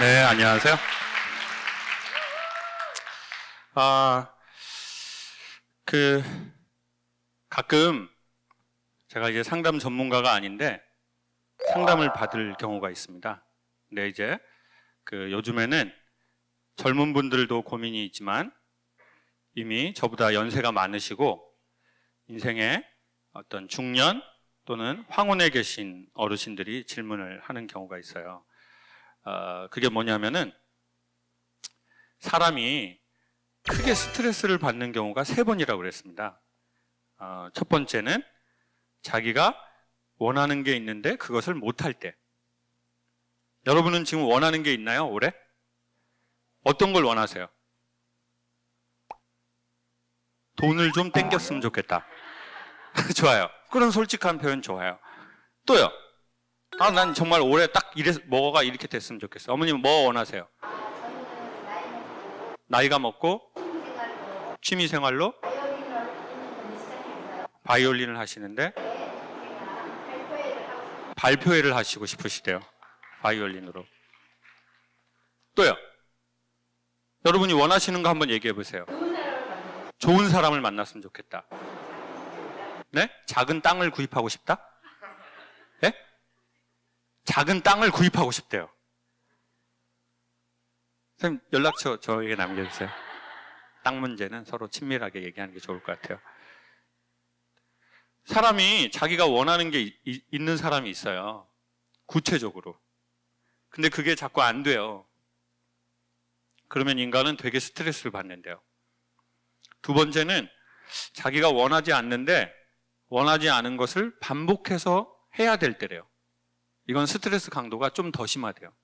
네, 안녕하세요. 가끔 제가 이제 상담 전문가가 아닌데 상담을 받을 경우가 있습니다. 근데 이제 요즘에는 젊은 분들도 고민이 있지만 이미 저보다 연세가 많으시고 인생의 어떤 중년 또는 황혼에 계신 어르신들이 질문을 하는 경우가 있어요. 그게 뭐냐면은 사람이 크게 스트레스를 받는 경우가 3번이라고 그랬습니다. 첫 번째는 자기가 원하는 게 있는데 그것을 못할 때. 여러분은 지금 원하는 게 있나요, 올해? 어떤 걸 원하세요? 돈을 좀 땡겼으면 좋겠다. 좋아요. 그런 솔직한 표현 좋아요. 또요. 난 정말 올해 딱 뭐가 이렇게 됐으면 좋겠어요. 어머님 뭐 원하세요? 나이가 먹고 취미 생활로 바이올린을 하시는데 발표회를 하시고 싶으시대요. 바이올린으로. 또요. 여러분이 원하시는 거 한번 얘기해 보세요. 좋은 사람을 만났으면 좋겠다. 네? 작은 땅을 구입하고 싶다? 네? 작은 땅을 구입하고 싶대요. 선생님 연락처 저에게 남겨주세요. 땅 문제는 서로 친밀하게 얘기하는 게 좋을 것 같아요. 사람이 자기가 원하는 게 있는 사람이 있어요. 구체적으로. 근데 그게 자꾸 안 돼요. 그러면 인간은 되게 스트레스를 받는데요. 두 번째는 자기가 원하지 않는데 원하지 않은 것을 반복해서 해야 될 때래요. 이건 스트레스 강도가 좀 더 심하대요.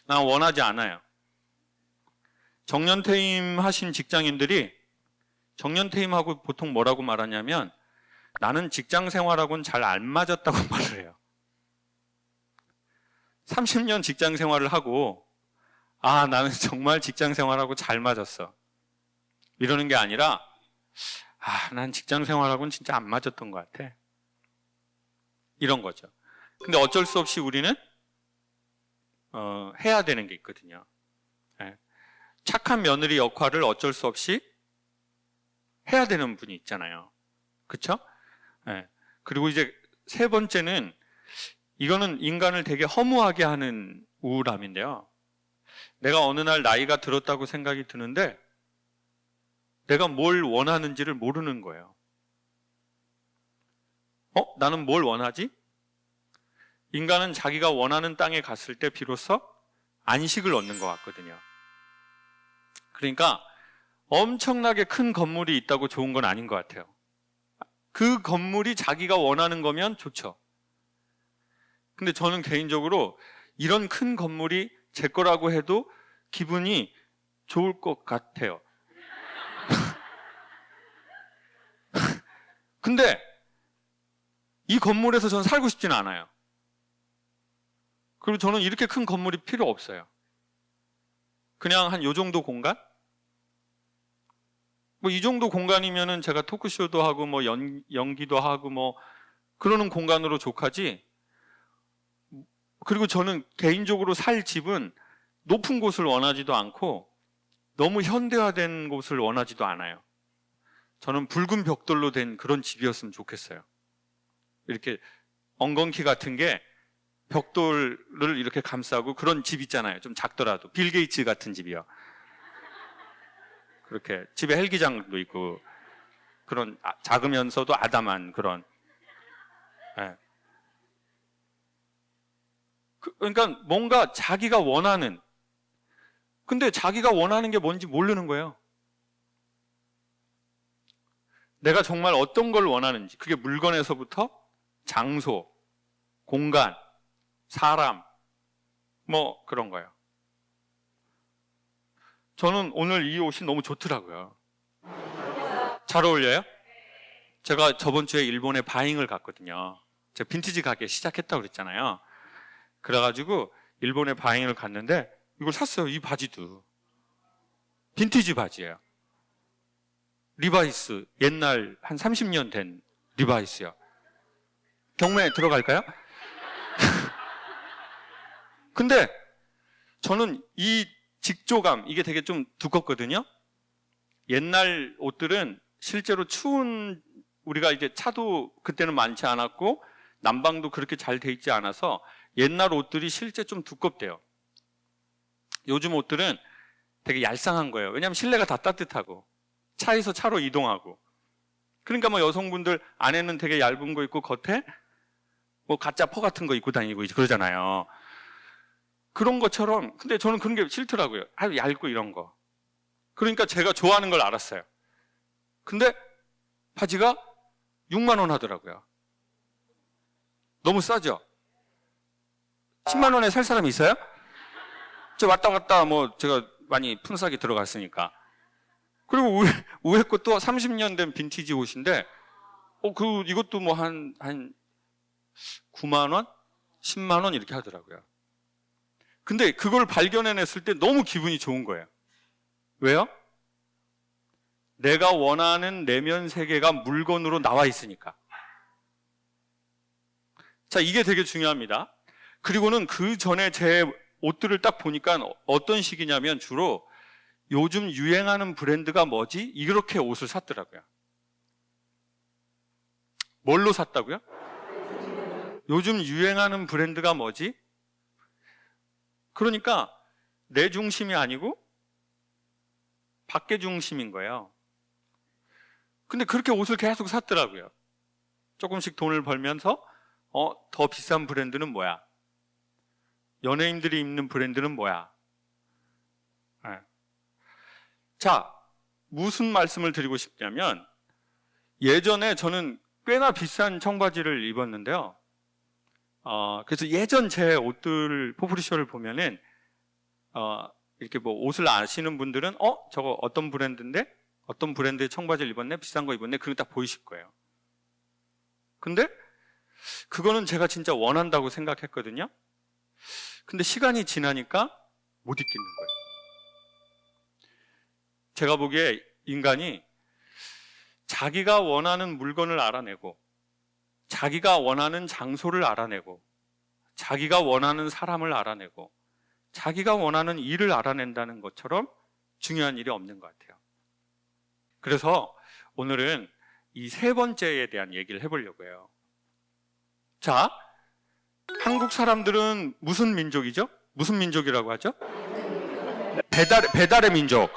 난 원하지 않아요. 정년퇴임 하신 직장인들이 정년퇴임하고 보통 뭐라고 말하냐면 나는 직장 생활하고는 잘 안 맞았다고 말을 해요. 30년 직장 생활을 하고 나는 정말 직장 생활하고 잘 맞았어. 이러는 게 아니라 난 직장 생활하고는 진짜 안 맞았던 것 같아. 이런 거죠. 근데 어쩔 수 없이 우리는 해야 되는 게 있거든요. 네. 착한 며느리 역할을 어쩔 수 없이 해야 되는 분이 있잖아요. 그렇죠? 네. 그리고 이제 세 번째는 이거는 인간을 되게 허무하게 하는 우울함인데요. 내가 어느 날 나이가 들었다고 생각이 드는데 내가 뭘 원하는지를 모르는 거예요. 나는 뭘 원하지? 인간은 자기가 원하는 땅에 갔을 때 비로소 안식을 얻는 것 같거든요. 그러니까 엄청나게 큰 건물이 있다고 좋은 건 아닌 것 같아요. 그 건물이 자기가 원하는 거면 좋죠. 근데 저는 개인적으로 이런 큰 건물이 제 거라고 해도 기분이 좋을 것 같아요. 근데 이 건물에서 저는 살고 싶지는 않아요. 그리고 저는 이렇게 큰 건물이 필요 없어요. 그냥 한 요 정도 공간? 뭐 이 정도 공간이면은 제가 토크쇼도 하고 뭐 연기도 하고 뭐 그러는 공간으로 족하지. 그리고 저는 개인적으로 살 집은 높은 곳을 원하지도 않고 너무 현대화된 곳을 원하지도 않아요. 저는 붉은 벽돌로 된 그런 집이었으면 좋겠어요. 이렇게 엉겅키 같은 게 벽돌을 이렇게 감싸고 그런 집 있잖아요. 좀 작더라도 빌 게이츠 같은 집이요. 그렇게 집에 헬기장도 있고 그런 작으면서도 아담한 그런. 네. 그러니까 뭔가 자기가 원하는, 근데 자기가 원하는 게 뭔지 모르는 거예요. 내가 정말 어떤 걸 원하는지. 그게 물건에서부터 장소, 공간, 사람, 뭐 그런 거예요. 저는 오늘 이 옷이 너무 좋더라고요. 잘 어울려요? 제가 저번 주에 일본에 바잉을 갔거든요. 제가 빈티지 가게 시작했다고 그랬잖아요. 그래가지고 일본에 바잉을 갔는데 이걸 샀어요. 이 바지도 빈티지 바지예요. 리바이스, 옛날 한 30년 된 리바이스요. 경매에 들어갈까요? 근데 저는 이 직조감, 이게 되게 좀 두껍거든요. 옛날 옷들은 실제로 추운, 우리가 이제 차도 그때는 많지 않았고 난방도 그렇게 잘 돼 있지 않아서 옛날 옷들이 실제 좀 두껍대요. 요즘 옷들은 되게 얄쌍한 거예요. 왜냐하면 실내가 다 따뜻하고 차에서 차로 이동하고, 그러니까 뭐 여성분들 안에는 되게 얇은 거 입고 겉에 뭐 가짜 퍼 같은 거 입고 다니고 이제 그러잖아요. 그런 것처럼. 근데 저는 그런 게 싫더라고요. 아주 얇고 이런 거. 그러니까 제가 좋아하는 걸 알았어요. 근데 바지가 6만 원 하더라고요. 너무 싸죠? 10만 원에 살 사람이 있어요? 저 왔다 갔다 뭐 제가 많이 푼싸게 들어갔으니까. 그리고 우에 것도 30년 된 빈티지 옷인데, 이것도 뭐 한 9만 원? 10만 원 이렇게 하더라고요. 근데 그걸 발견해냈을 때 너무 기분이 좋은 거예요. 왜요? 내가 원하는 내면 세계가 물건으로 나와 있으니까. 자, 이게 되게 중요합니다. 그리고는 그 전에 제 옷들을 딱 보니까 어떤 식이냐면 주로 요즘 유행하는 브랜드가 뭐지? 이렇게 옷을 샀더라고요. 뭘로 샀다고요? 요즘 유행하는 브랜드가 뭐지? 그러니까 내 중심이 아니고 밖에 중심인 거예요. 근데 그렇게 옷을 계속 샀더라고요. 조금씩 돈을 벌면서 더 비싼 브랜드는 뭐야? 연예인들이 입는 브랜드는 뭐야? 네. 자, 무슨 말씀을 드리고 싶냐면, 예전에 저는 꽤나 비싼 청바지를 입었는데요. 그래서 예전 제 옷들, 포프리쇼를 보면은, 이렇게 뭐 옷을 아시는 분들은, 저거 어떤 브랜드인데? 어떤 브랜드의 청바지를 입었네? 비싼 거 입었네? 그런 거 딱 보이실 거예요. 근데, 그거는 제가 진짜 원한다고 생각했거든요. 근데 시간이 지나니까 못 입겠는 거예요. 제가 보기에 인간이 자기가 원하는 물건을 알아내고, 자기가 원하는 장소를 알아내고, 자기가 원하는 사람을 알아내고, 자기가 원하는 일을 알아낸다는 것처럼 중요한 일이 없는 것 같아요. 그래서 오늘은 이 세 번째에 대한 얘기를 해보려고 해요. 자, 한국 사람들은 무슨 민족이죠? 무슨 민족이라고 하죠? 배달의 민족.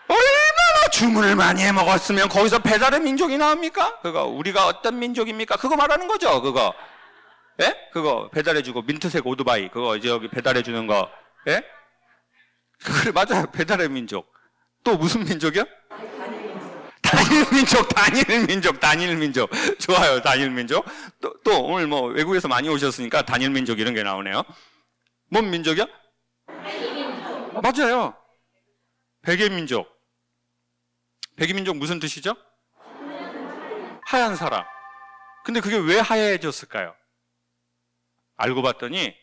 얼마나 주문을 많이 해 먹었으면 거기서 배달의 민족이 나옵니까? 그거 우리가 어떤 민족입니까? 그거 말하는 거죠, 그거. 예? 그거 배달해주고 민트색 오토바이 그거 이제 여기 배달해주는 거. 예? 그래, 맞아요. 배달의 민족. 또 무슨 민족이요? 단일 민족. 좋아요, 단일 민족. 또 오늘 뭐 외국에서 많이 오셨으니까 단일 민족 이런 게 나오네요. 뭔 민족이요? 맞아요. 백의 민족. 백의 민족 무슨 뜻이죠? 하얀 사람. 근데 그게 왜 하얘졌을까요? 알고 봤더니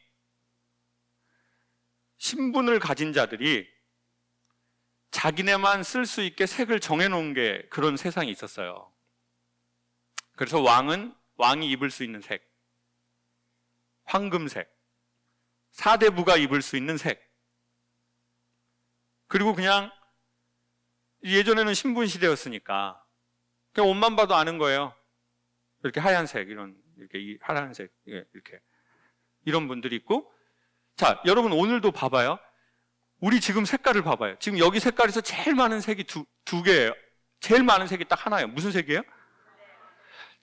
신분을 가진 자들이 자기네만 쓸 수 있게 색을 정해놓은 게 그런 세상이 있었어요. 그래서 왕이 입을 수 있는 색, 황금색, 사대부가 입을 수 있는 색, 그리고 그냥 예전에는 신분 시대였으니까 그냥 옷만 봐도 아는 거예요. 이렇게 하얀색, 이렇게 하얀색, 이렇게 이런 분들이 있고. 자, 여러분 오늘도 봐봐요. 우리 지금 색깔을 봐봐요. 지금 여기 색깔에서 제일 많은 색이 두 개예요. 제일 많은 색이 딱 하나예요. 무슨 색이에요?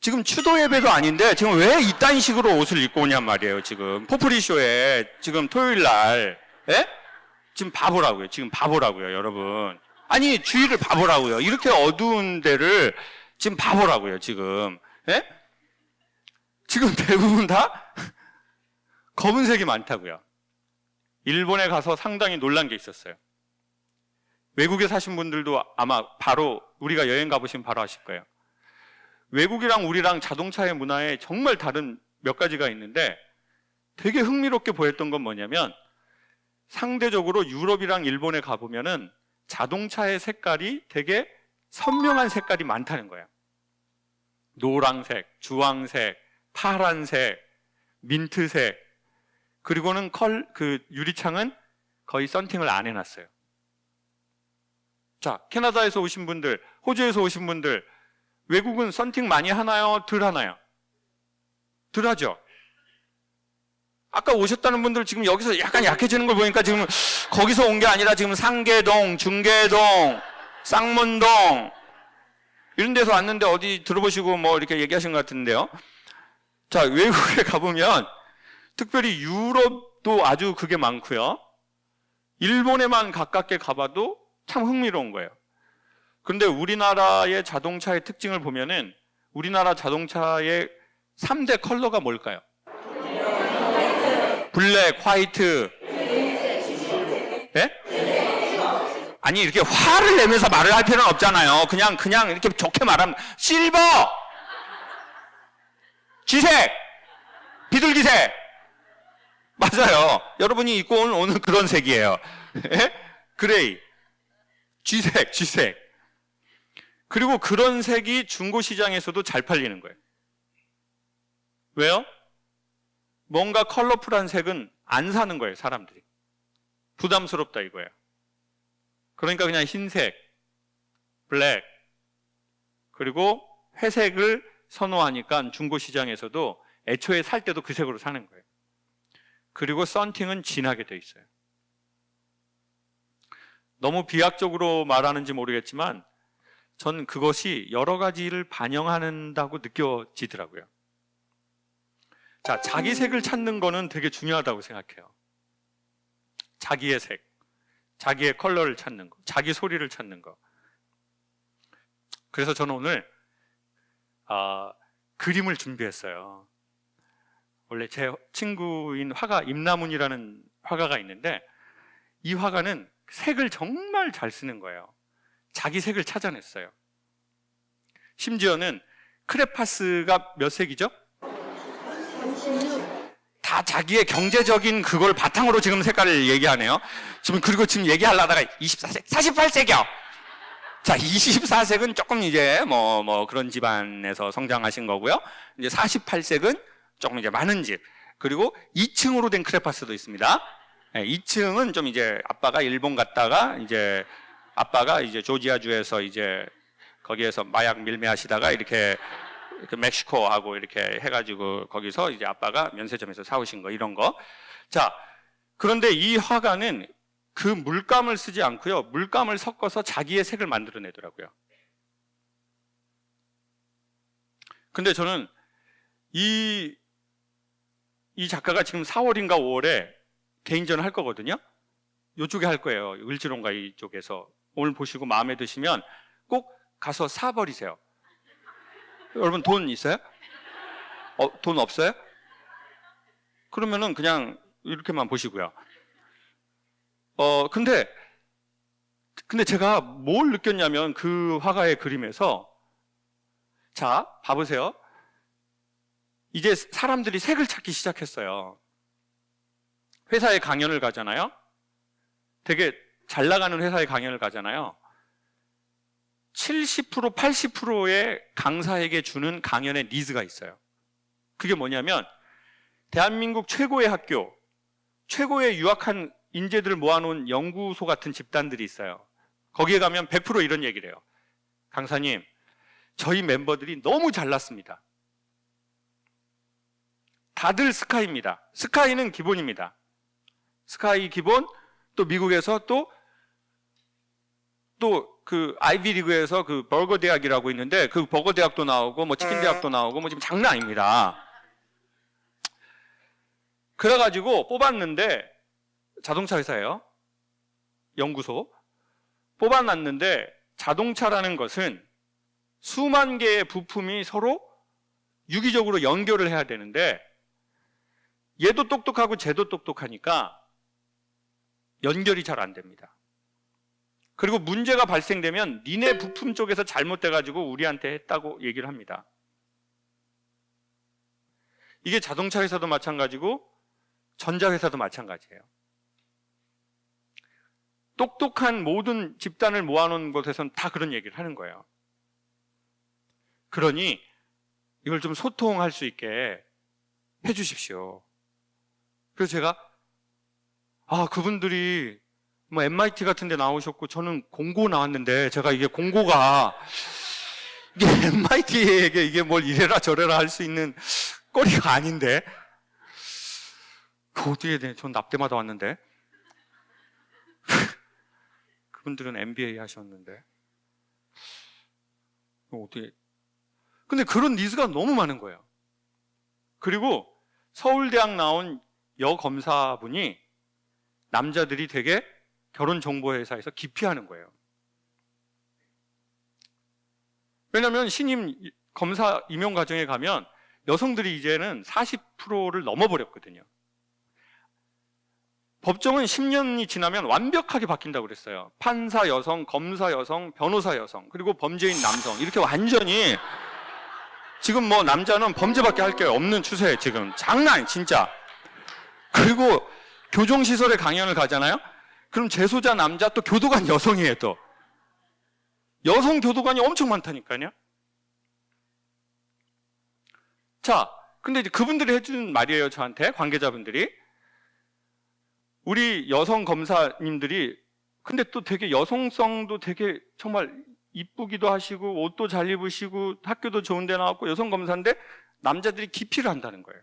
지금 추도 예배도 아닌데 지금 왜 이딴 식으로 옷을 입고 오냔 말이에요. 지금 포프리쇼에 지금 토요일 날, 예? 지금 봐보라고요, 여러분. 아니, 주위를 봐보라고요. 이렇게 어두운 데를 지금 봐보라고요, 지금. 예? 지금 대부분 다 검은색이 많다고요. 일본에 가서 상당히 놀란 게 있었어요. 외국에 사신 분들도 아마 바로 우리가 여행 가보시면 바로 아실 거예요. 외국이랑 우리랑 자동차의 문화에 정말 다른 몇 가지가 있는데 되게 흥미롭게 보였던 건 뭐냐면 상대적으로 유럽이랑 일본에 가보면은 자동차의 색깔이 되게 선명한 색깔이 많다는 거예요. 노란색, 주황색, 파란색, 민트색. 그리고는 유리창은 거의 썬팅을 안 해놨어요. 자, 캐나다에서 오신 분들, 호주에서 오신 분들, 외국은 썬팅 많이 하나요? 덜 하나요? 덜 하죠? 아까 오셨다는 분들 지금 여기서 약간 약해지는 걸 보니까 지금 거기서 온 게 아니라 지금 상계동, 중계동, 쌍문동 이런 데서 왔는데 어디 들어보시고 뭐 이렇게 얘기하신 것 같은데요. 자, 외국에 가보면 특별히 유럽도 아주 그게 많고요. 일본에만 가깝게 가봐도 참 흥미로운 거예요. 그런데 우리나라의 자동차의 특징을 보면은 우리나라 자동차의 3대 컬러가 뭘까요? 블랙, 화이트. 예? 아니, 이렇게 화를 내면서 말을 할 필요는 없잖아요. 그냥 이렇게 좋게 말하면, 실버! 쥐색! 비둘기색! 맞아요. 여러분이 입고 오는 그런 색이에요. 예? 그레이. 쥐색. 그리고 그런 색이 중고시장에서도 잘 팔리는 거예요. 왜요? 뭔가 컬러풀한 색은 안 사는 거예요, 사람들이. 부담스럽다 이거예요. 그러니까 그냥 흰색, 블랙, 그리고 회색을 선호하니까 중고시장에서도 애초에 살 때도 그 색으로 사는 거예요. 그리고 썬팅은 진하게 돼 있어요. 너무 비약적으로 말하는지 모르겠지만 전 그것이 여러 가지를 반영한다고 느껴지더라고요. 자, 자기 색을 찾는 거는 되게 중요하다고 생각해요. 자기의 색, 자기의 컬러를 찾는 거, 자기 소리를 찾는 거. 그래서 저는 오늘 그림을 준비했어요. 원래 제 친구인 화가 임나문이라는 화가가 있는데 이 화가는 색을 정말 잘 쓰는 거예요. 자기 색을 찾아냈어요. 심지어는 크레파스가 몇 색이죠? 다 자기의 경제적인 그걸 바탕으로 지금 색깔을 얘기하네요. 그리고 지금 얘기하려다가 24색, 48색이요. 자, 24색은 조금 이제 뭐 그런 집안에서 성장하신 거고요. 이제 48색은 조금 이제 많은 집. 그리고 2층으로 된 크레파스도 있습니다. 2층은 좀 이제 아빠가 일본 갔다가 이제 아빠가 이제 조지아주에서 이제 거기에서 마약 밀매하시다가 이렇게 멕시코하고 이렇게 해가지고 거기서 이제 아빠가 면세점에서 사오신 거 이런 거. 자, 그런데 이 화가는 그 물감을 쓰지 않고요. 물감을 섞어서 자기의 색을 만들어내더라고요. 근데 저는 이 작가가 지금 4월인가 5월에 개인전을 할 거거든요. 이쪽에 할 거예요. 을지론가 이쪽에서. 오늘 보시고 마음에 드시면 꼭 가서 사버리세요. 여러분 돈 있어요? 돈 없어요? 그러면은 그냥 이렇게만 보시고요. 근데 제가 뭘 느꼈냐면 그 화가의 그림에서 자, 봐보세요. 이제 사람들이 색을 찾기 시작했어요. 회사에 강연을 가잖아요. 되게 잘 나가는 회사에 강연을 가잖아요. 70%, 80%의 강사에게 주는 강연의 니즈가 있어요. 그게 뭐냐면 대한민국 최고의 학교, 최고의 유학한 인재들을 모아놓은 연구소 같은 집단들이 있어요. 거기에 가면 100% 이런 얘기를 해요. 강사님, 저희 멤버들이 너무 잘났습니다. 다들 스카이입니다. 스카이는 기본입니다. 스카이 기본, 또 미국에서 또 그 아이비리그에서 그 버거 대학이라고 있는데 그 버거 대학도 나오고 뭐 치킨 대학도 나오고 뭐 지금 장난 아닙니다. 그래가지고 뽑았는데 자동차 회사예요. 연구소 뽑아놨는데 자동차라는 것은 수만 개의 부품이 서로 유기적으로 연결을 해야 되는데 얘도 똑똑하고 쟤도 똑똑하니까 연결이 잘 안 됩니다. 그리고 문제가 발생되면 니네 부품 쪽에서 잘못돼가지고 우리한테 했다고 얘기를 합니다. 이게 자동차 회사도 마찬가지고 전자회사도 마찬가지예요. 똑똑한 모든 집단을 모아놓은 곳에서는 다 그런 얘기를 하는 거예요. 그러니 이걸 좀 소통할 수 있게 해주십시오. 그래서 제가 그분들이 뭐 MIT 같은 데 나오셨고 저는 공고 나왔는데 제가 이게 공고가 이게 MIT에게 이게 뭘 이래라 저래라 할 수 있는 거리가 아닌데 그 어떻게 돼? 전 납땜하다 왔는데 그분들은 MBA 하셨는데 어떻게? 근데 그런 니즈가 너무 많은 거예요. 그리고 서울대학 나온 여검사분이 남자들이 되게 결혼정보회사에서 기피하는 거예요. 왜냐하면 신임 검사 임용 과정에 가면 여성들이 이제는 40%를 넘어버렸거든요. 법정은 10년이 지나면 완벽하게 바뀐다고 그랬어요. 판사 여성, 검사 여성, 변호사 여성, 그리고 범죄인 남성 이렇게 완전히 지금 뭐 남자는 범죄밖에 할 게 없는 추세예요. 지금 장난 진짜. 그리고 교정시설에 강연을 가잖아요. 그럼 재소자 남자 또 교도관 여성이에요. 또 여성 교도관이 엄청 많다니까요. 자, 근데 이제 그분들이 해준 말이에요. 저한테 관계자분들이 우리 여성 검사님들이 근데 또 되게 여성성도 되게 정말 이쁘기도 하시고 옷도 잘 입으시고 학교도 좋은 데 나왔고 여성 검사인데 남자들이 기피를 한다는 거예요.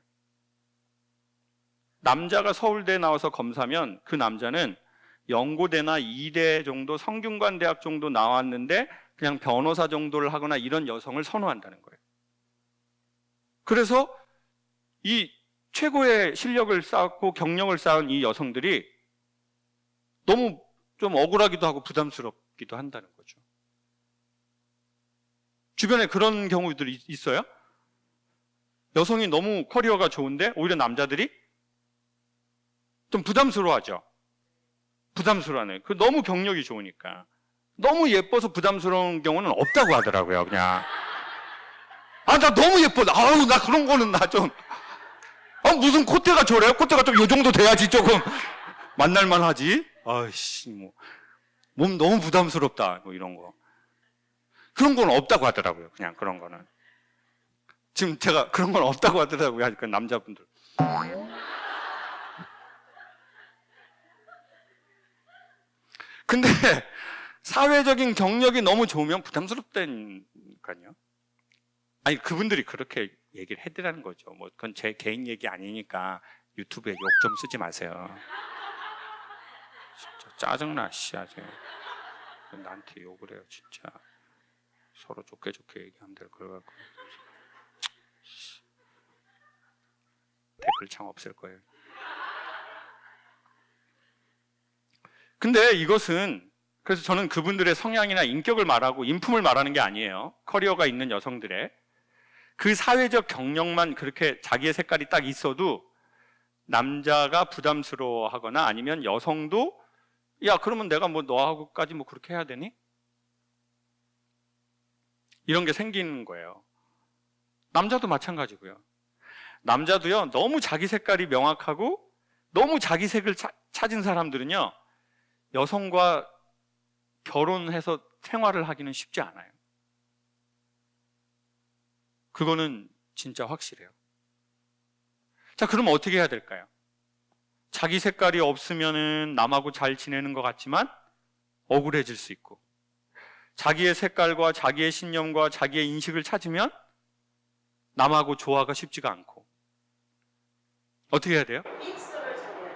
남자가 서울대에 나와서 검사면 그 남자는 연고대나 이대 정도 성균관대학 정도 나왔는데 그냥 변호사 정도를 하거나 이런 여성을 선호한다는 거예요. 그래서 이 최고의 실력을 쌓고 경력을 쌓은 이 여성들이 너무 좀 억울하기도 하고 부담스럽기도 한다는 거죠. 주변에 그런 경우들이 있어요? 여성이 너무 커리어가 좋은데 오히려 남자들이 좀 부담스러워하죠. 부담스러워하네. 그 너무 경력이 좋으니까. 너무 예뻐서 부담스러운 경우는 없다고 하더라고요, 그냥. 나 너무 예뻐. 나 그런 거는 나 좀. 무슨 콧대가 저래요? 콧대가 좀 요 정도 돼야지 조금 만날만 하지. 몸 너무 부담스럽다. 뭐 이런 거. 그런 건 없다고 하더라고요, 그냥 그런 거는. 지금 제가 그런 건 없다고 하더라고요, 하니까 남자분들. 근데 사회적인 경력이 너무 좋으면 부담스럽다니까요. 아니 그분들이 그렇게 얘기를 해드라는 거죠. 뭐 그건 제 개인 얘기 아니니까 유튜브에 욕 좀 쓰지 마세요. 진짜 짜증나 씨 아주. 나한테 욕을 해요 진짜. 서로 좋게 얘기하면 될 걸 갖고 댓글창 없앨 거예요. 근데 이것은 그래서 저는 그분들의 성향이나 인격을 말하고 인품을 말하는 게 아니에요. 커리어가 있는 여성들의 그 사회적 경력만 그렇게 자기의 색깔이 딱 있어도 남자가 부담스러워하거나 아니면 여성도 야 그러면 내가 뭐 너하고까지 뭐 그렇게 해야 되니? 이런 게 생기는 거예요. 남자도 마찬가지고요. 남자도요 너무 자기 색깔이 명확하고 너무 자기 색을 찾은 사람들은요 여성과 결혼해서 생활을 하기는 쉽지 않아요. 그거는 진짜 확실해요. 자, 그럼 어떻게 해야 될까요? 자기 색깔이 없으면은 남하고 잘 지내는 것 같지만 억울해질 수 있고, 자기의 색깔과 자기의 신념과 자기의 인식을 찾으면 남하고 조화가 쉽지가 않고. 어떻게 해야 돼요?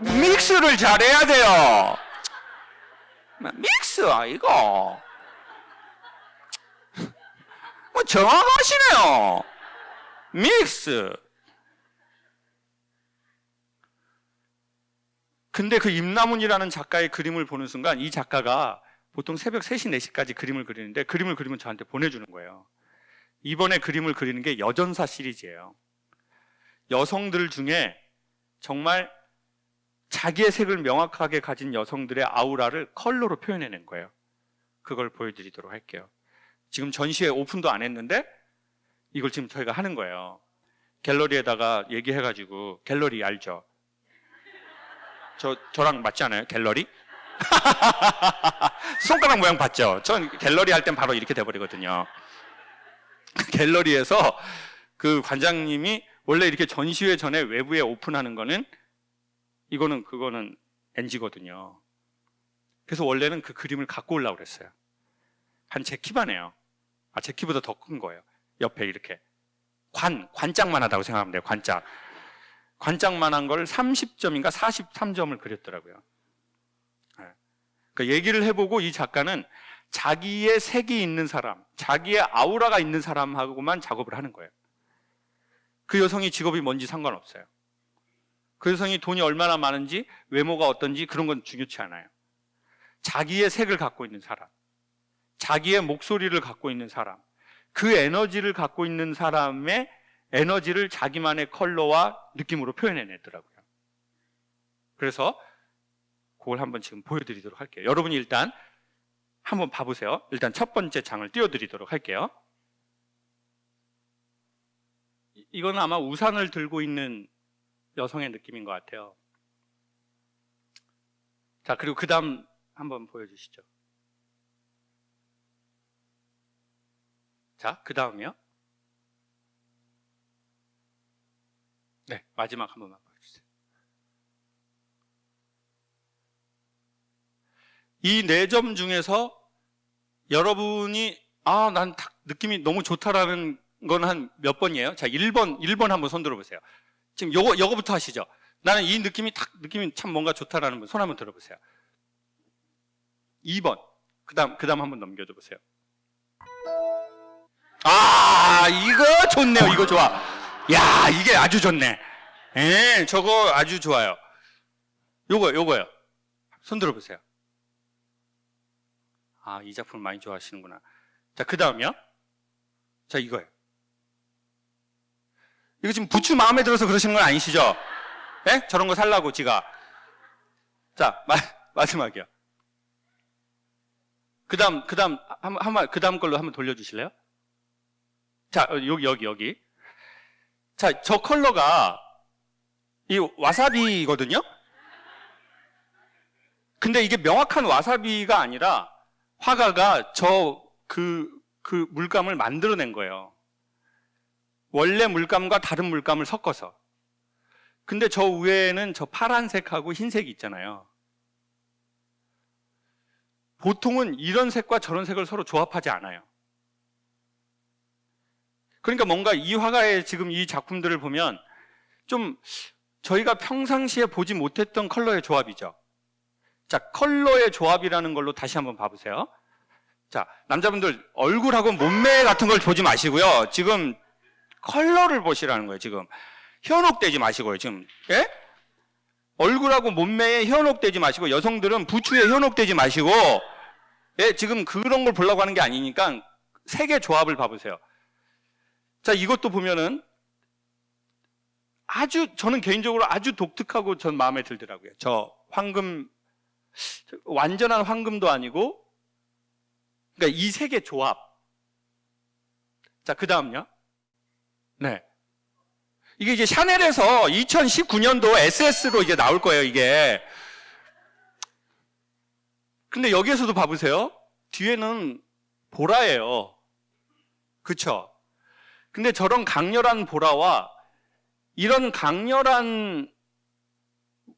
믹스를 잘해야 돼요. 믹스 이거 뭐 정확하시네요. 믹스. 근데 그 임나문이라는 작가의 그림을 보는 순간 이 작가가 보통 새벽 3시, 4시까지 그림을 그리는데 그림을 그리면 저한테 보내주는 거예요. 이번에 그림을 그리는 게 여전사 시리즈예요. 여성들 중에 정말 자기의 색을 명확하게 가진 여성들의 아우라를 컬러로 표현해낸 거예요. 그걸 보여드리도록 할게요. 지금 전시회 오픈도 안 했는데 이걸 지금 저희가 하는 거예요. 갤러리에다가 얘기해가지고, 갤러리 알죠? 저랑 맞지 않아요? 갤러리? 손가락 모양 봤죠? 전 갤러리 할 땐 바로 이렇게 돼버리거든요. 갤러리에서 그 관장님이 원래 이렇게 전시회 전에 외부에 오픈하는 거는 그거는 NG거든요. 그래서 원래는 그 그림을 갖고 오려고 그랬어요. 한 제 키만 해요. 제 키보다 더 큰 거예요. 옆에 이렇게 관짝만 하다고 생각하면 돼요. 관짝만 한 걸 30점인가 43점을 그렸더라고요. 그러니까 얘기를 해보고 이 작가는 자기의 색이 있는 사람, 자기의 아우라가 있는 사람하고만 작업을 하는 거예요. 그 여성이 직업이 뭔지 상관없어요. 그 여성이 돈이 얼마나 많은지, 외모가 어떤지 그런 건 중요치 않아요. 자기의 색을 갖고 있는 사람, 자기의 목소리를 갖고 있는 사람, 그 에너지를 갖고 있는 사람의 에너지를 자기만의 컬러와 느낌으로 표현해내더라고요. 그래서 그걸 한번 지금 보여드리도록 할게요. 여러분이 일단 한번 봐보세요. 일단 첫 번째 장을 띄워드리도록 할게요. 이건 아마 우산을 들고 있는 여성의 느낌인 것 같아요. 자, 그리고 그 다음 한번 보여주시죠. 자, 그 다음이요. 네, 마지막 한 번만 보여주세요. 이 4점 중에서 여러분이 난 느낌이 너무 좋다라는 건 한 몇 번이에요? 자, 1번 한번 손 들어보세요. 지금 요거부터 하시죠. 나는 이 느낌이 참 뭔가 좋다라는 분 손 한번 들어보세요. 2번. 그 다음 한번 넘겨줘 보세요. 이거 좋네요. 이거 좋아. 야, 이게 아주 좋네. 저거 아주 좋아요. 요거요. 손 들어보세요. 이 작품을 많이 좋아하시는구나. 자, 그 다음이요. 자, 이거요. 이거 지금 부추 마음에 들어서 그러시는 건 아니시죠? 네? 저런 거 살라고 지가. 자, 마지막이요. 그 다음 걸로 한번 돌려주실래요? 자, 여기. 자, 저 컬러가 이 와사비거든요? 근데 이게 명확한 와사비가 아니라 화가가 그 물감을 만들어낸 거예요. 원래 물감과 다른 물감을 섞어서. 근데 저 위에는 저 파란색하고 흰색이 있잖아요. 보통은 이런 색과 저런 색을 서로 조합하지 않아요. 그러니까 뭔가 이 화가의 지금 이 작품들을 보면 좀 저희가 평상시에 보지 못했던 컬러의 조합이죠. 자, 컬러의 조합이라는 걸로 다시 한번 봐보세요. 자, 남자분들 얼굴하고 몸매 같은 걸 보지 마시고요. 지금 컬러를 보시라는 거예요. 지금 현혹되지 마시고요. 지금 얼굴하고 몸매에 현혹되지 마시고, 여성들은 부추에 현혹되지 마시고, 지금 그런 걸 보려고 하는 게 아니니까 색의 조합을 봐보세요. 자, 이것도 보면은 저는 개인적으로 아주 독특하고 전 마음에 들더라고요. 저 황금, 완전한 황금도 아니고, 그러니까 이 색의 조합. 자, 그 다음요. 네. 이게 이제 샤넬에서 2019년도 SS로 이제 나올 거예요, 이게. 근데 여기에서도 봐보세요. 뒤에는 보라예요. 그쵸? 근데 저런 강렬한 보라와 이런 강렬한,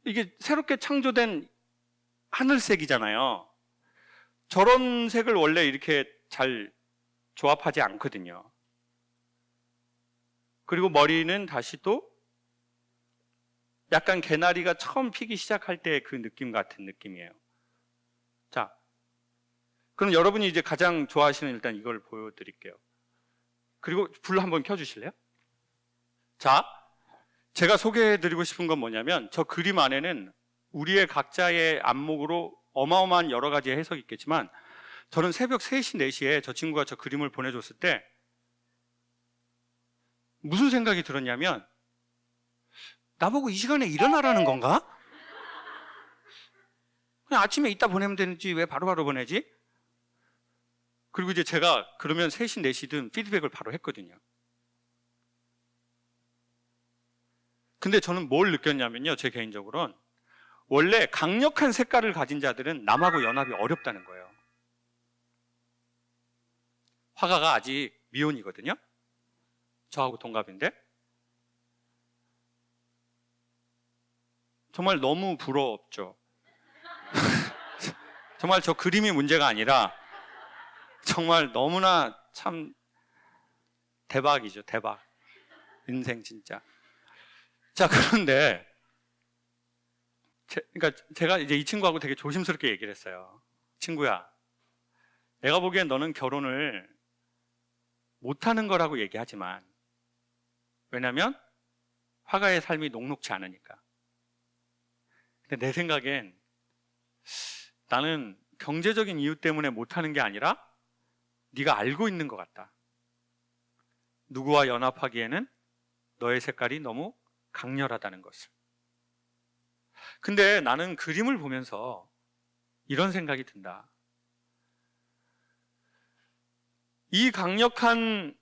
이게 새롭게 창조된 하늘색이잖아요. 저런 색을 원래 이렇게 잘 조합하지 않거든요. 그리고 머리는 다시 또 약간 개나리가 처음 피기 시작할 때 그 느낌 같은 느낌이에요. 자, 그럼 여러분이 이제 가장 좋아하시는 일단 이걸 보여드릴게요. 그리고 불 한번 켜주실래요? 자, 제가 소개해드리고 싶은 건 뭐냐면, 저 그림 안에는 우리의 각자의 안목으로 어마어마한 여러 가지 해석이 있겠지만, 저는 새벽 3시, 4시에 저 친구가 저 그림을 보내줬을 때 무슨 생각이 들었냐면, 나보고 이 시간에 일어나라는 건가? 그냥 아침에 이따 보내면 되는지 왜 바로바로 보내지? 그리고 이제 제가 그러면 3시, 4시든 피드백을 바로 했거든요. 근데 저는 뭘 느꼈냐면요, 제 개인적으로는 원래 강력한 색깔을 가진 자들은 남하고 연합이 어렵다는 거예요. 화가가 아직 미혼이거든요. 저하고 동갑인데 정말 너무 부럽죠. 정말 저 그림이 문제가 아니라 정말 너무나 참 대박이죠. 대박. 인생 진짜. 자, 그런데 그러니까 제가 이제 이 친구하고 되게 조심스럽게 얘기를 했어요. 친구야, 내가 보기엔 너는 결혼을 못하는 거라고 얘기하지만, 왜냐면 화가의 삶이 녹록지 않으니까. 근데 내 생각엔 나는 경제적인 이유 때문에 못하는 게 아니라 네가 알고 있는 것 같다. 누구와 연합하기에는 너의 색깔이 너무 강렬하다는 것을. 근데 나는 그림을 보면서 이런 생각이 든다. 이 강력한,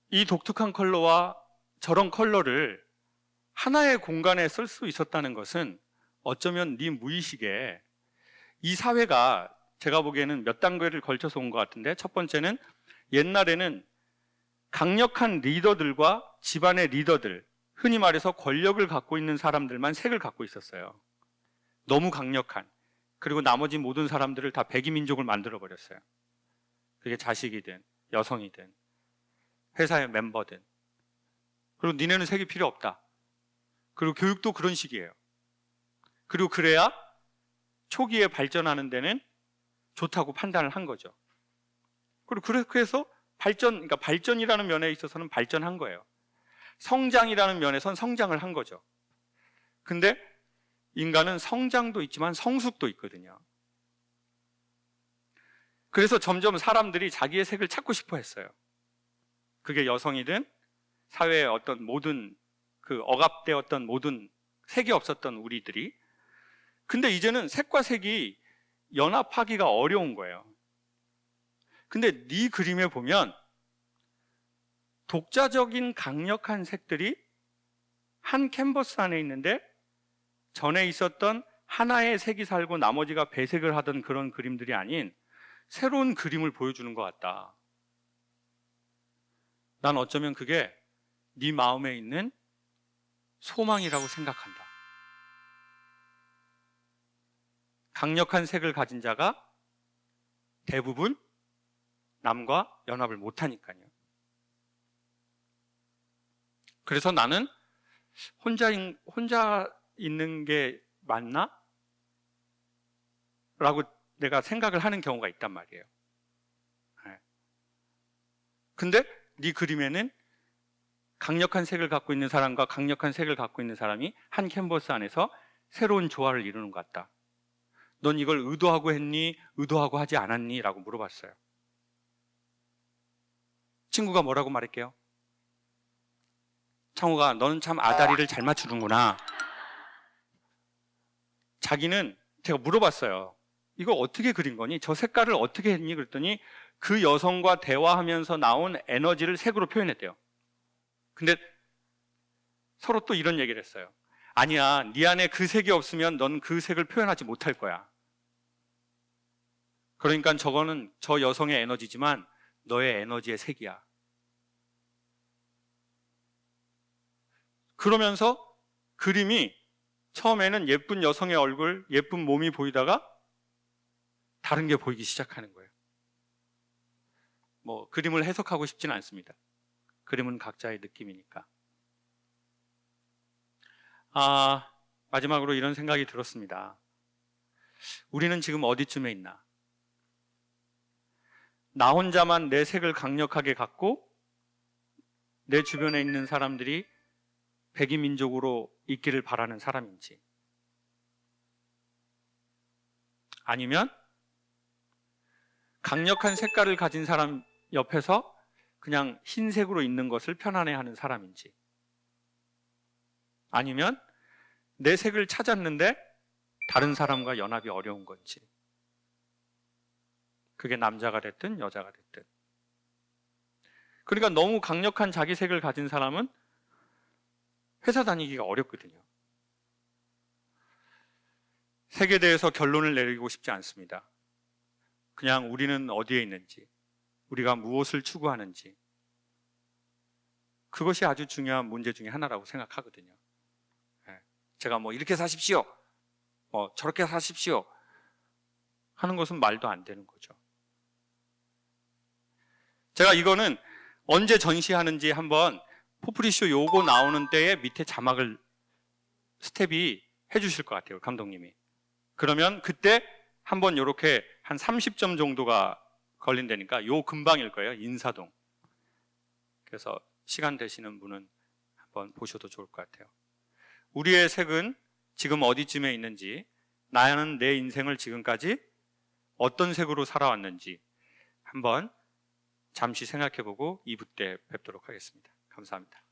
이 독특한 컬러와 저런 컬러를 하나의 공간에 쓸 수 있었다는 것은 어쩌면 네 무의식에 이 사회가, 제가 보기에는 몇 단계를 걸쳐서 온 것 같은데, 첫 번째는 옛날에는 강력한 리더들과 집안의 리더들, 흔히 말해서 권력을 갖고 있는 사람들만 색을 갖고 있었어요. 너무 강력한. 그리고 나머지 모든 사람들을 다 백이민족을 만들어버렸어요. 그게 자식이든 여성이든 회사의 멤버든. 그리고 니네는 색이 필요 없다. 그리고 교육도 그런 식이에요. 그리고 그래야 초기에 발전하는 데는 좋다고 판단을 한 거죠. 그리고 그래서 그러니까 발전이라는 면에 있어서는 발전한 거예요. 성장이라는 면에선 성장을 한 거죠. 근데 인간은 성장도 있지만 성숙도 있거든요. 그래서 점점 사람들이 자기의 색을 찾고 싶어 했어요. 그게 여성이든 사회의 어떤 모든 그 억압되었던 모든 색이 없었던 우리들이. 근데 이제는 색과 색이 연합하기가 어려운 거예요. 근데 네 그림에 보면 독자적인 강력한 색들이 한 캔버스 안에 있는데 전에 있었던 하나의 색이 살고 나머지가 배색을 하던 그런 그림들이 아닌 새로운 그림을 보여주는 것 같다. 난 어쩌면 그게 네 마음에 있는 소망이라고 생각한다. 강력한 색을 가진 자가 대부분 남과 연합을 못하니까요. 그래서 나는 혼자 있는 게 맞나? 라고 내가 생각을 하는 경우가 있단 말이에요. 네. 근데 네 그림에는 강력한 색을 갖고 있는 사람과 강력한 색을 갖고 있는 사람이 한 캔버스 안에서 새로운 조화를 이루는 것 같다. 넌 이걸 의도하고 했니? 의도하고 하지 않았니? 라고 물어봤어요. 친구가 뭐라고 말할게요? 창호가, 너는 참 아다리를 잘 맞추는구나. 자기는, 제가 물어봤어요. 이거 어떻게 그린 거니? 저 색깔을 어떻게 했니? 그랬더니 그 여성과 대화하면서 나온 에너지를 색으로 표현했대요. 근데 서로 또 이런 얘기를 했어요. 아니야, 네 안에 그 색이 없으면 넌 그 색을 표현하지 못할 거야. 그러니까 저거는 저 여성의 에너지지만 너의 에너지의 색이야. 그러면서 그림이 처음에는 예쁜 여성의 얼굴, 예쁜 몸이 보이다가 다른 게 보이기 시작하는 거예요. 뭐 그림을 해석하고 싶지는 않습니다. 그림은 각자의 느낌이니까. 마지막으로 이런 생각이 들었습니다. 우리는 지금 어디쯤에 있나? 나 혼자만 내 색을 강력하게 갖고 내 주변에 있는 사람들이 백이민족으로 있기를 바라는 사람인지, 아니면 강력한 색깔을 가진 사람 옆에서 그냥 흰색으로 있는 것을 편안해하는 사람인지, 아니면 내 색을 찾았는데 다른 사람과 연합이 어려운 건지. 그게 남자가 됐든 여자가 됐든. 그러니까 너무 강력한 자기 색을 가진 사람은 회사 다니기가 어렵거든요. 색에 대해서 결론을 내리고 싶지 않습니다. 그냥 우리는 어디에 있는지, 우리가 무엇을 추구하는지, 그것이 아주 중요한 문제 중에 하나라고 생각하거든요. 제가 뭐 이렇게 사십시오, 뭐 저렇게 사십시오 하는 것은 말도 안 되는 거죠. 제가 이거는 언제 전시하는지 한번 포프리쇼 요거 나오는 때에 밑에 자막을 스텝이 해주실 것 같아요, 감독님이. 그러면 그때 한번 이렇게 한 30점 정도가 걸린다니까 요 근방일 거예요, 인사동. 그래서 시간 되시는 분은 한번 보셔도 좋을 것 같아요. 우리의 색은 지금 어디쯤에 있는지, 나는 내 인생을 지금까지 어떤 색으로 살아왔는지 한번 잠시 생각해보고 2부 때 뵙도록 하겠습니다. 감사합니다.